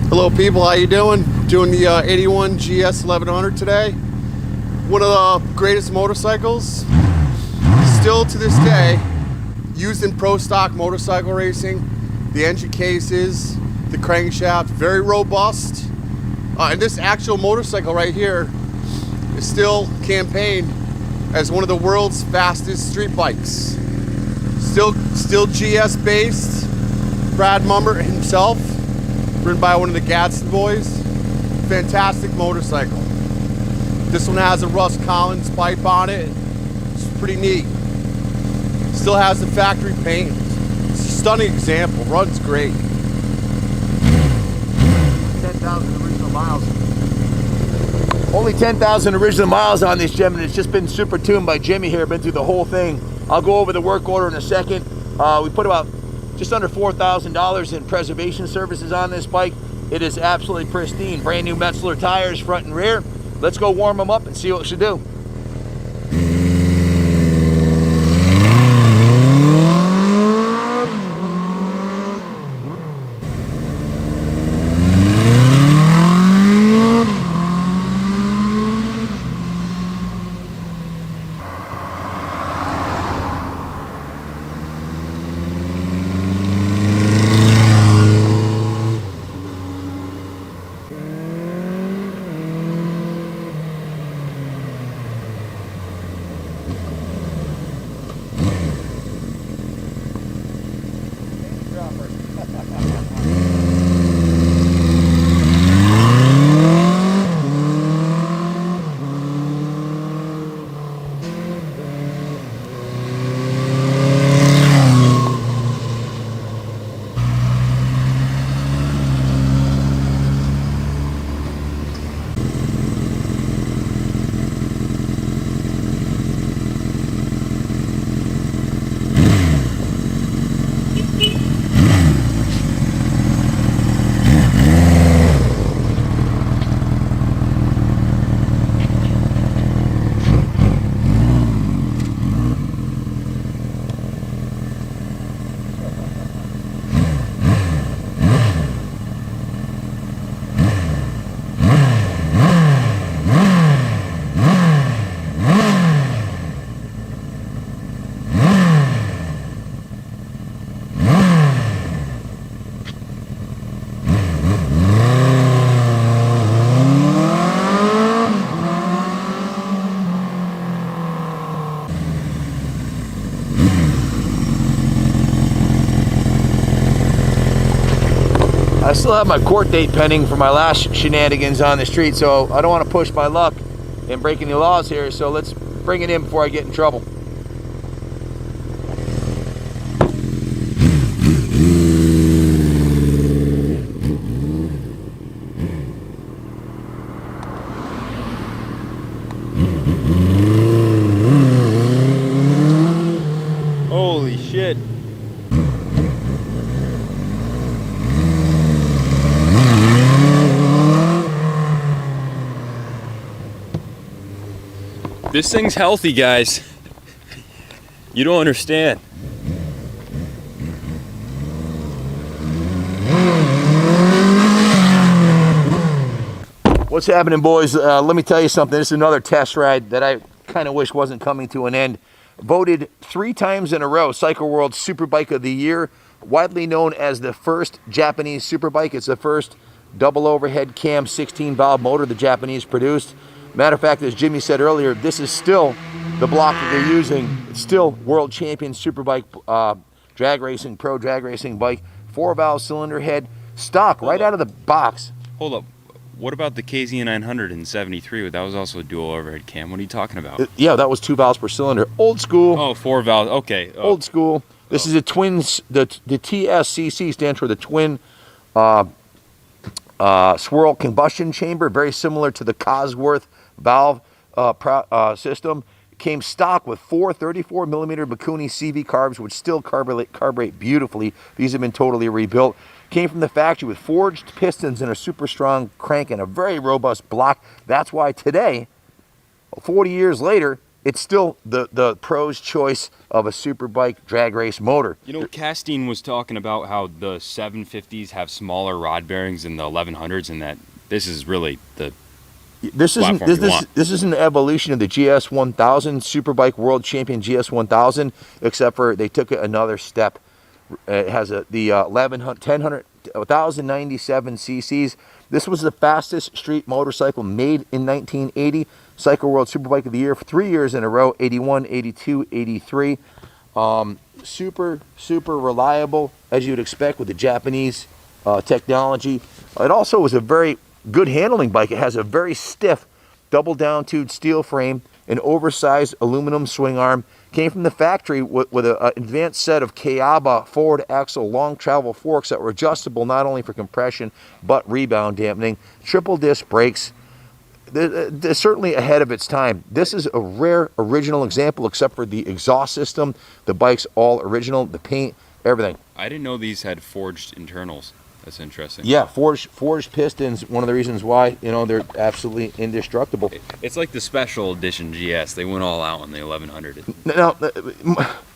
Hello people, how you doing? Doing the 81 GS1100 today. One of the greatest motorcycles, still to this day, used in pro stock motorcycle racing. The engine cases, the crankshaft, very robust. And this actual motorcycle right here is still campaigned as one of the world's fastest street bikes. Still GS based. Brad Mummer himself, ridden by one of the Gadsden boys. Fantastic motorcycle. This one has a Russ Collins pipe on it. It's pretty neat. Still has the factory paint. It's a stunning example. Runs great. 10,000 original miles. Only 10,000 original miles on this gem, and it's just been super tuned by Jimmy here. Been through the whole thing. I'll go over the work order in a second. We put about just under $4,000 in preservation services on this bike. It is absolutely pristine. Brand new Metzler tires, front and rear. Let's go warm them up and see what it should do. I still have my court date pending for my last shenanigans on the street, so I don't want to push my luck and break any laws here, so let's bring it in before I get in trouble. Holy shit. This thing's healthy, guys. You don't understand. What's happening, boys? Let me tell you something. This is another test ride that I kind of wish wasn't coming to an end. Voted 3 times in a row Cycle World Superbike of the Year, widely known as the first Japanese superbike. It's the first double overhead cam 16-valve motor the Japanese produced. Matter of fact, as Jimmy said earlier, this is still the block that they're using. It's still world champion superbike drag racing, pro drag racing bike. 4-valve cylinder head, stock right out of the box. Hold up. What about the KZ900 in 73? That was also a dual overhead cam. What are you talking about? Yeah, that was 2 valves per cylinder. Old school. Oh, 4 valves. Okay. Oh. Old school. This is a twins. The TSCC stands for the twin swirl combustion chamber, very similar to the Cosworth valve system. Came stock with 4 34mm Mikuni CV carbs, which still carburate beautifully. These have been totally rebuilt. Came from the factory with forged pistons and a super strong crank and a very robust block. That's why today, 40 years later, it's still the pro's choice of a super bike drag race motor. You know, Castine was talking about how the 750s have smaller rod bearings than the 1100s, and that this is really the This is an evolution of the GS1000 Superbike World Champion GS1000, except for they took it another step. It has the 1097 cc's. This was the fastest street motorcycle made in 1980. Cycle World Superbike of the Year for 3 years in a row, 81, 82, 83. Super reliable, as you'd expect with the Japanese technology. It also was a very good handling bike. It has a very stiff double down tubed steel frame, an oversized aluminum swing arm. Came from the factory with an advanced set of Kayaba forward axle long travel forks that were adjustable not only for compression but rebound dampening. Triple disc brakes. They're certainly ahead of its time. This is a rare original example, except for the exhaust system. The bike's all original, the paint, everything. I didn't know these had forged internals. That's interesting. Yeah, forged pistons. One of the reasons why, you know, they're absolutely indestructible. It's like the special edition GS. They went all out on the 1100. Now,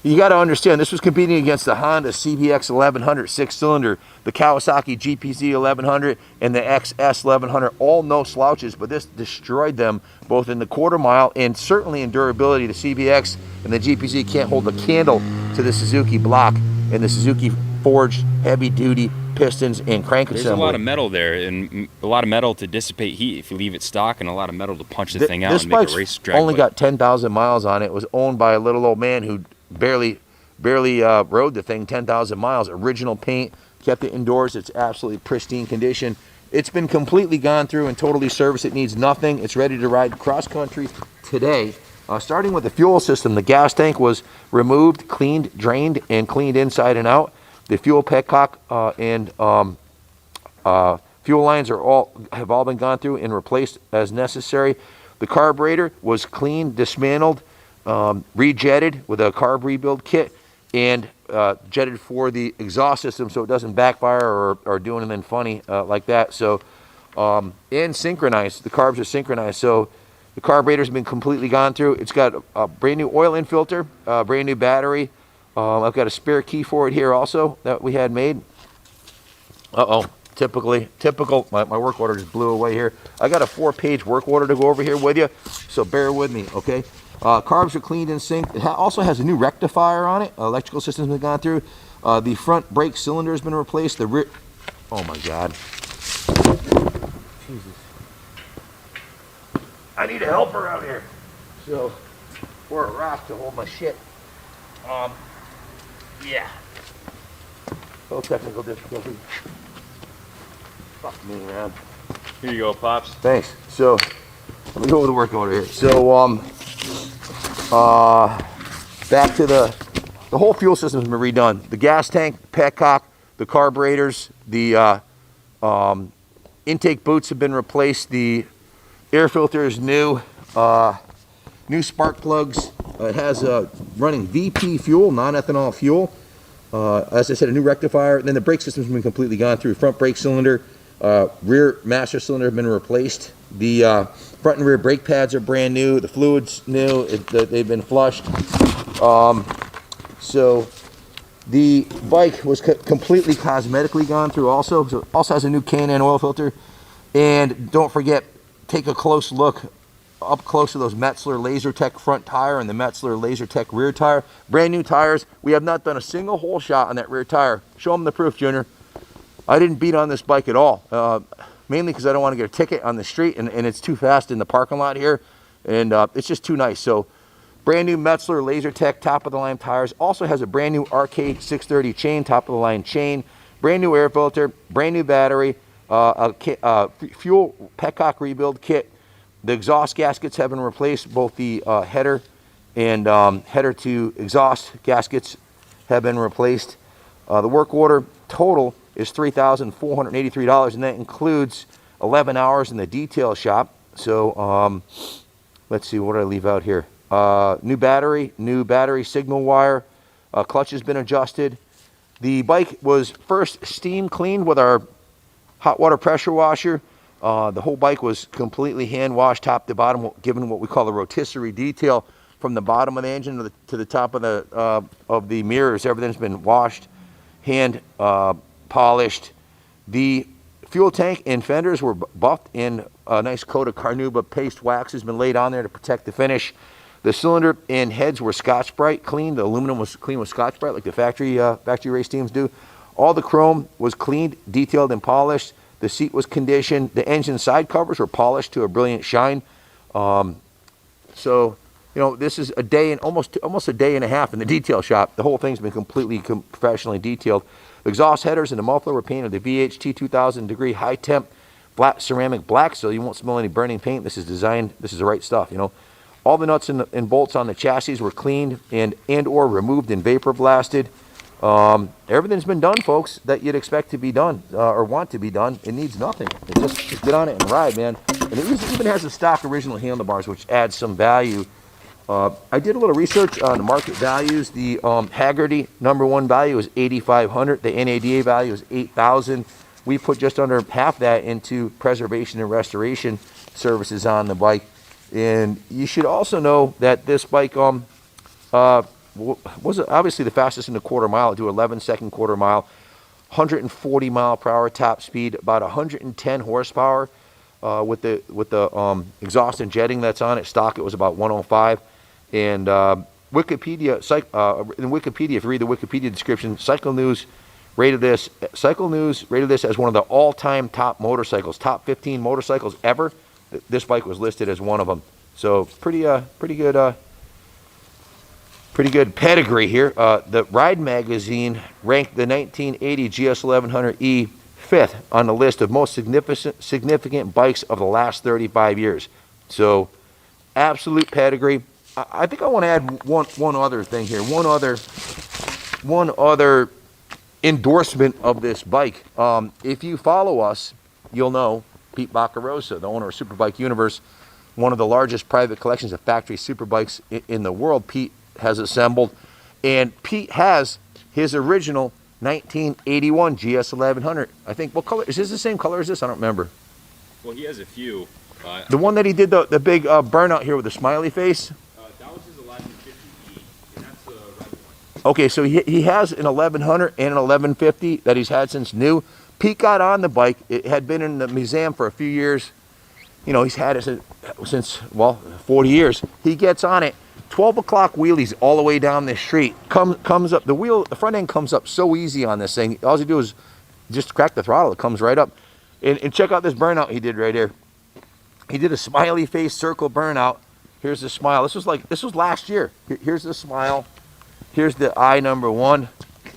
you got to understand, this was competing against the Honda CBX 1100 six-cylinder, the Kawasaki GPZ 1100, and the XS 1100. All no slouches, but this destroyed them both in the quarter mile and certainly in durability. The CBX and the GPZ can't hold a candle to the Suzuki block and the Suzuki forged heavy-duty pistons and crank assembly. There's a lot of metal there, and a lot of metal to dissipate heat if you leave it stock, and a lot of metal to punch the thing out and make a race drag. Only got 10,000 miles on it. It was owned by a little old man who barely rode the thing 10,000 miles. Original paint, kept it indoors. It's absolutely pristine condition. It's been completely gone through and totally serviced. It needs nothing. It's ready to ride cross country today. Starting with the fuel system, the gas tank was removed, cleaned, drained, and cleaned inside and out. The fuel petcock and fuel lines have all been gone through and replaced as necessary. The carburetor was cleaned, dismantled, rejetted with a carb rebuild kit, and jetted for the exhaust system so it doesn't backfire or do anything funny like that. So and synchronized. The carbs are synchronized. So the carburetor's been completely gone through. It's got a brand new oil infilter, brand new battery. I've got a spare key for it here also that we had made. Typical. My work order just blew away here. I got a 4-page work order to go over here with you, so bear with me, okay? Carbs are cleaned and synced. It also has a new rectifier on it. Electrical system's been gone through. The front brake cylinder has been replaced. The rear, oh my God. Jesus. I need a helper out here. So, or a rock to hold my shit. Yeah. No technical difficulty. Fuck me around. Here you go, Pops. Thanks. So, let me go over the work order here. So, back to the whole fuel system's been redone. The gas tank, petcock, the carburetors, the intake boots have been replaced. The air filter is new. New spark plugs. It has running VP fuel, non-ethanol fuel. As I said, a new rectifier. Then the brake system's been completely gone through. Front brake cylinder, rear master cylinder have been replaced. The front and rear brake pads are brand new. The fluid's new. They've been flushed. So the bike was completely cosmetically gone through also. So it also has a new K&N oil filter. And don't forget, take a close look up close to those Metzler LaserTech front tire and the Metzler LaserTech rear tire. Brand new tires. We have not done a single hole shot on that rear tire. Show them the proof, Junior. I didn't beat on this bike at all. Mainly because I don't want to get a ticket on the street and it's too fast in the parking lot here. And it's just too nice. So brand new Metzler LaserTech top of the line tires. Also has a brand new Arcade 630 chain, top of the line chain. Brand new air filter, brand new battery, fuel petcock rebuild kit. The exhaust gaskets have been replaced. Both the header and header to exhaust gaskets have been replaced. The work order total is $3,483, and that includes 11 hours in the detail shop. So let's see, what did I leave out here? New battery signal wire. Clutch has been adjusted. The bike was first steam cleaned with our hot water pressure washer. The whole bike was completely hand washed top to bottom, given what we call the rotisserie detail. from the bottom of the engine to the top of the mirrors. Everything's been washed, hand polished. The fuel tank and fenders were buffed, in a nice coat of Carnauba paste wax has been laid on there to protect the finish. The cylinder and heads were Scotch-Brite cleaned. The aluminum was cleaned with Scotch-Brite like the factory race teams do. All the chrome was cleaned, detailed, and polished. The seat was conditioned. The engine side covers were polished to a brilliant shine. So, you know, this is a day and almost a day and a half in the detail shop. The whole thing's been completely professionally detailed. The exhaust headers and the muffler were painted the VHT 2000 degree high temp flat ceramic black, so you won't smell any burning paint. This is designed. This is the right stuff, you know. All the nuts and bolts on the chassis were cleaned and or removed and vapor blasted. Everything's been done, folks, that you'd expect to be done or want to be done. It needs nothing. Just get on it and ride, man. And it even has the stock original handlebars, which adds some value. I did a little research on the market values. The Haggerty #1 value is $8,500. The NADA value is $8,000. We put just under half that into preservation and restoration services on the bike. And you should also know that this bike was obviously the fastest in the quarter mile. It do 11-second quarter mile, 140 mile per hour top speed, about 110 horsepower with the exhaust and jetting that's on it. Stock it was about 105. And Wikipedia, in Wikipedia, if you read the Wikipedia description, Cycle News rated this as one of the all-time top motorcycles, top 15 motorcycles ever. This bike was listed as one of them. So pretty good pedigree here. The Ride magazine ranked the 1980 GS1100E 5th on the list of most significant bikes of the last 35 years. So absolute pedigree. I think I want to add one other thing here. One other endorsement of this bike. If you follow us, you'll know Pete Baccarosa, the owner of Superbike Universe, one of the largest private collections of factory superbikes in the world. Pete has assembled, and Pete has his original 1981 GS1100. I think, what color is this? The same color as this? I don't remember. Well, he has a few. The one that he did the big burnout here with the smiley face. That was his 1150E, and that's the red one. Okay, so he has an 1100 and an 1150 that he's had since new. Pete got on the bike. It had been in the museum for a few years. You know, he's had it since, well, 40 years. He gets on it. 12 o'clock wheelies all the way down this street. Comes up, the front end comes up so easy on this thing. All you do is just crack the throttle. It comes right up. And check out this burnout he did right here. He did a smiley face circle burnout. Here's the smile. This was last year. Here's the smile. Here's the eye #1,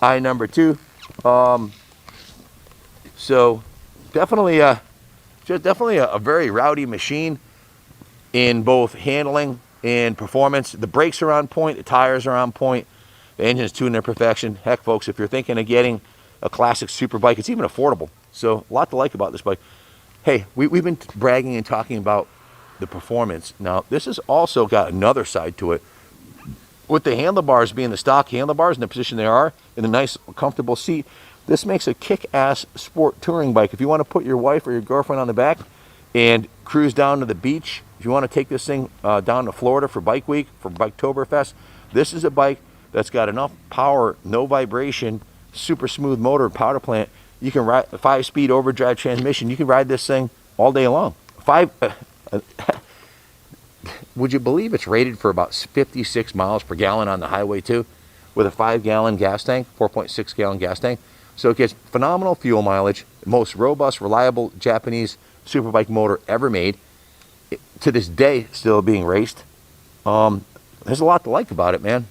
eye #2. So definitely a very rowdy machine in both handling and performance. The brakes are on point. The tires are on point. The engine's tuned to perfection. Heck, folks, if you're thinking of getting a classic super bike, it's even affordable. So a lot to like about this bike. Hey, we've been bragging and talking about the performance. Now, this has also got another side to it. With the handlebars being the stock handlebars in the position they are, in a nice, comfortable seat, this makes a kick-ass sport touring bike. If you want to put your wife or your girlfriend on the back and cruise down to the beach, if you want to take this thing down to Florida for Bike Week, for Biketoberfest, this is a bike that's got enough power, no vibration, super smooth motor, power plant. You can ride a 5-speed overdrive transmission. You can ride this thing all day long. Would you believe it's rated for about 56 miles per gallon on the highway too, with a 5-gallon gas tank, 4.6-gallon gas tank. So it gets phenomenal fuel mileage, most robust, reliable Japanese superbike motor ever made. To this day, still being raced. There's a lot to like about it, man.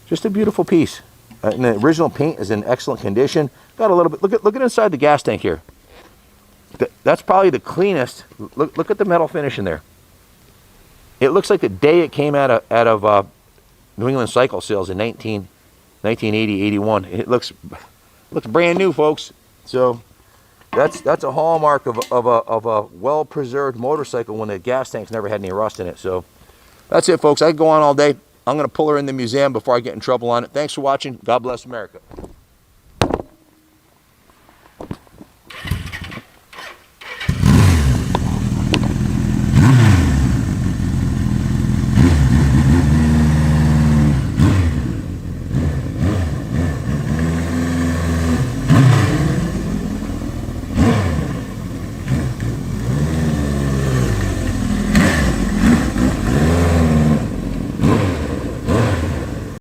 Just a beautiful piece. And the original paint is in excellent condition. Got a little bit. Look at inside the gas tank here. That's probably the cleanest. Look at the metal finish in there. It looks like the day it came out of New England Cycle Sales in 1980, 81. It looks brand new, folks. So that's a hallmark of a well-preserved motorcycle when the gas tank's never had any rust in it. So that's it, folks. I could go on all day. I'm going to pull her in the museum before I get in trouble on it. Thanks for watching. God bless America.